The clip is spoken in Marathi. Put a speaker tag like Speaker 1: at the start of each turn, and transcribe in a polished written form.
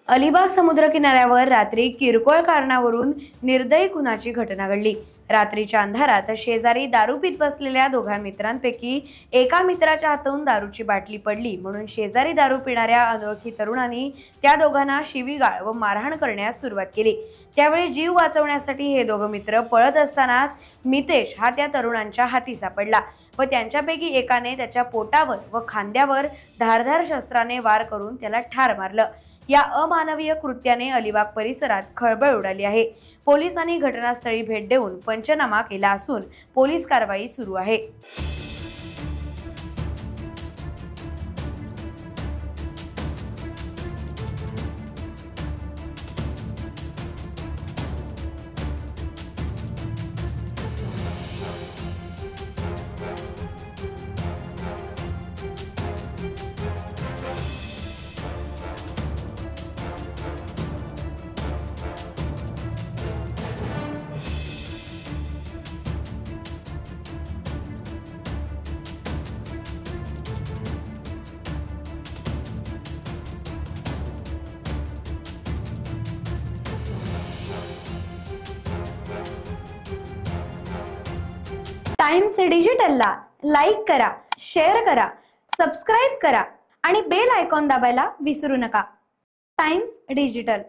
Speaker 1: अलिबाग समुद्रकिनाऱ्यावर रात्री किरकोळ कारणावरून निर्दयी खुनाची घटना घडली। रात्रीच्या अंधारात शेजारी दारू पीत बसलेल्या दोघा मित्रांपैकी एका मित्राच्या हातून दारूची बाटली पडली म्हणून शेजारी दारू पिणाऱ्या अनोळखी तरुणांनी त्या दोघांना शिवीगाळ व मारहाण करण्यास सुरुवात केली। त्यावेळी जीव वाचवण्यासाठी हे दोघे मित्र पळत असतानाच मितेश हा त्या तरुणांच्या हाती सापडला व त्यांच्यापैकी एकाने त्याच्या पोटावर व खांद्यावर धारदार शस्त्राने वार करून त्याला ठार मारलं। या अमानवीय कृत्याने अलिबाग परिसरात खळबळ उडाली आहे। पोलिसांनी घटनास्थळी भेट देऊन पंचनामा केला असून पोलीस कारवाई सुरू आहे। टाइम्स डिजिटलला लाईक करा, शेअर करा, सबस्क्राइब करा आणि बेल आयकॉन दाबायला विसरू नका। Times digital.